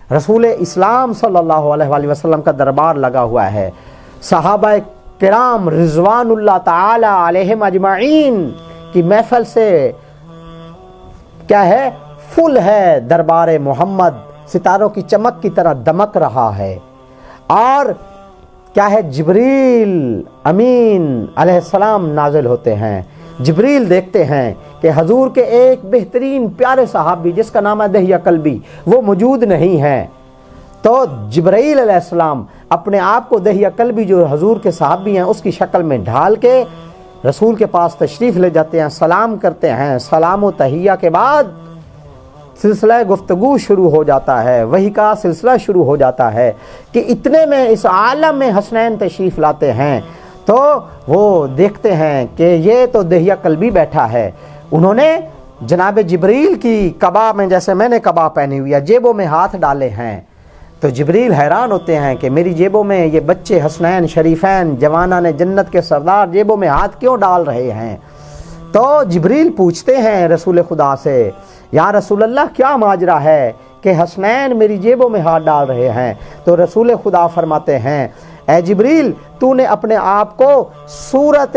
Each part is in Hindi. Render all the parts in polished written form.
रसूल इस्लाम सल्लल्लाहु अलैहि वसल्लम का दरबार लगा हुआ है। सहाबा किराम रिजवानुल्लाह ताला अलैहिम अजमाइन की महफिल से क्या है, फुल है दरबार मोहम्मद, सितारों की चमक की तरह दमक रहा है। और क्या है, जिब्रील अमीन अलैहिस्सलाम नाजिल होते हैं। जिब्रील देखते हैं कि हजूर के एक बेहतरीन प्यारे सहाबी जिसका नाम है दहिया कल्बी, वो मौजूद नहीं है। तो जिब्राईल अलैहिस्सलाम अपने आप को दहिया कल्बी जो हजूर के सहाबी हैं उसकी शक्ल में ढाल के रसूल के पास तशरीफ़ ले जाते हैं, सलाम करते हैं। सलाम व तहिया के बाद सिलसिला गुफ्तगू शुरू हो जाता है, वही का सिलसिला शुरू हो जाता है कि इतने में इस आलम में हसनैन तशरीफ़ लाते हैं। तो वो देखते हैं कि ये तो दहिया कल्बी बैठा है। उन्होंने जनाब जिब्रील की कबा में, जैसे मैंने कबा पहनी हुई है, जेबों में हाथ डाले हैं। तो जिब्रील हैरान होते हैं कि मेरी जेबों में ये बच्चे हसनैन शरीफैन जवाना ने जन्नत के सरदार जेबों में हाथ क्यों डाल रहे हैं। तो जिब्रील पूछते हैं रसूल खुदा से, या रसूल अल्लाह क्या माजरा है कि हसनैन मेरी जेबों में हाथ डाल रहे हैं। तो रसूल खुदा फरमाते हैं, ए जिब्रील, तूने अपने आप को सूरत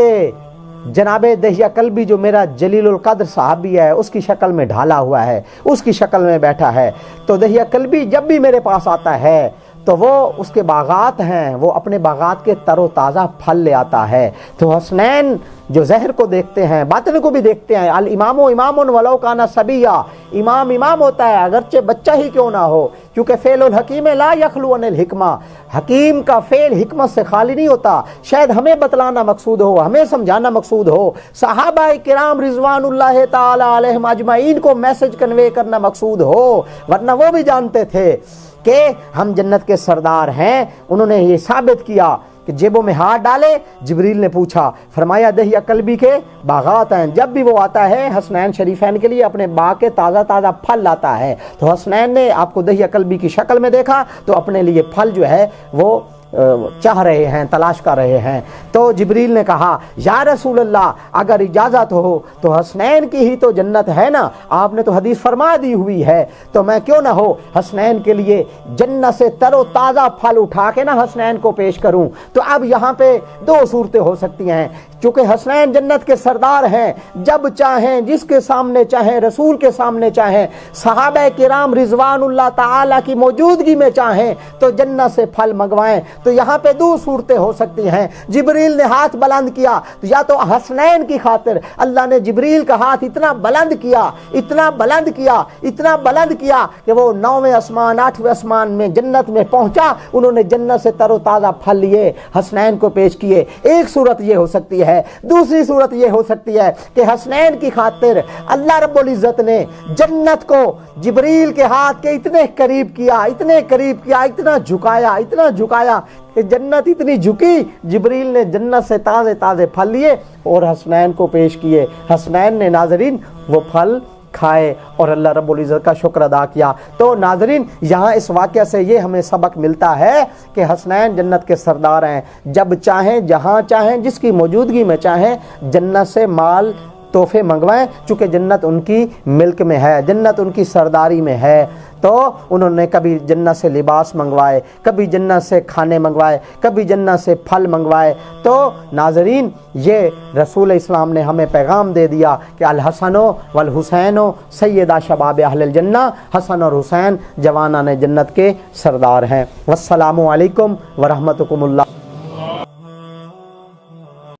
जनाबे दहिया कल्बी जो मेरा जलीलुल कद्र साहबी है उसकी शक्ल में ढाला हुआ है, उसकी शक्ल में बैठा है। तो दहिया कल्बी जब भी मेरे पास आता है तो वो उसके बागात हैं, वो अपने बागात के तरोताज़ा फल ले आता है। तो हसनैन जो ज़हर को देखते हैं, बातिन को भी देखते हैं। अल इमामो इमामुन वलो काना सबिया, इमाम इमाम होता है अगरचे बच्चा ही क्यों ना हो, क्योंकि फ़ेलुल हकीम ला यखलू अनिल हिकमा, हकीम का फ़ेल हिकमत से खाली नहीं होता। शायद हमें बतलाना मकसूद हो, हमें समझाना मकसूद हो, सहाबा किराम रिजवानुल्लाह ताला अलैहिम अजमाइन को मैसेज कन्वे करना मकसूद हो, वरना वो भी जानते थे कि हम जन्नत के सरदार हैं। उन्होंने ये साबित किया कि जेबों में हाथ डाले। जिब्रील ने पूछा, फरमाया दहिया कल्बी के बागात हैं, जब भी वो आता है हसनैन शरीफैन के लिए अपने बाग के ताज़ा ताज़ा फल लाता है। तो हसनैन ने आपको दहिया कल्बी की शक्ल में देखा तो अपने लिए फल जो है वो चाह रहे हैं, तलाश कर रहे हैं। तो जिब्रील ने कहा, या रसूल अल्लाह, अगर इजाज़त हो तो हसनैन की ही तो जन्नत है ना, आपने तो हदीस फरमा दी हुई है, तो मैं क्यों ना हो हसनैन के लिए जन्नत से तरो ताज़ा फल उठा के ना हसनैन को पेश करूं। तो अब यहाँ पे दो सूरतें हो सकती हैं, चूँकि हसनैन जन्नत के सरदार हैं, जब चाहें जिसके सामने चाहें, रसूल के सामने चाहें, सहाबा किराम रिजवानुल्लाह ताला की मौजूदगी में चाहें तो जन्नत से फल मंगवाएं। तो यहाँ पे दो सूरतें हो सकती हैं। जिब्रील ने हाथ बुलंद किया तो या तो हसनैन की खातिर अल्लाह ने जिब्रील का हाथ इतना बुलंद किया, इतना बुलंद किया, इतना बुलंद किया कि वो 9वें आसमान 8वें आसमान में जन्नत में पहुंचा। उन्होंने जन्नत से तरोताज़ा फल लिए, हसनैन को पेश किए। एक सूरत ये हो सकती है। दूसरी सूरत ये हो सकती है कि हसनैन की खातिर अल्लाह रब्बुल इज्जत ने जन्नत को जिब्रील के हाथ के इतने करीब किया, इतने करीब किया, इतना झुकाया, इतना झुकाया कि जन्नत इतनी झुकी, जिब्रील ने जन्नत से ताज़े ताज़े फल लिए और हसनैन को पेश किए। हसनैन ने नाज़रीन वो फल खाए और अल्लाह रब्बुल इज़्ज़त का शुक्र अदा किया। तो नाज़रीन, यहाँ इस वाक़या से ये हमें सबक मिलता है कि हसनैन जन्नत के सरदार हैं, जब चाहें जहाँ चाहें जिसकी मौजूदगी में चाहें जन्नत से माल तोहफे मंगवाएं, चूँकि जन्नत उनकी मिल्क में है, जन्नत उनकी सरदारी में है। तो उन्होंने कभी जन्नत से लिबास मंगवाए, कभी जन्नत से खाने मंगवाए, कभी जन्नत से फल मंगवाए। तो नाज़रीन, ये रसूल इस्लाम ने हमें पैगाम दे दिया कि अल हसनो वल हुसैनो सैयदा शबाब अहलिल जन्ना, हसन और हुसैन जवानाने जन्नत के सरदार हैं। वस्सलामु अलैकुम व रहमतुकुमुल्लाह।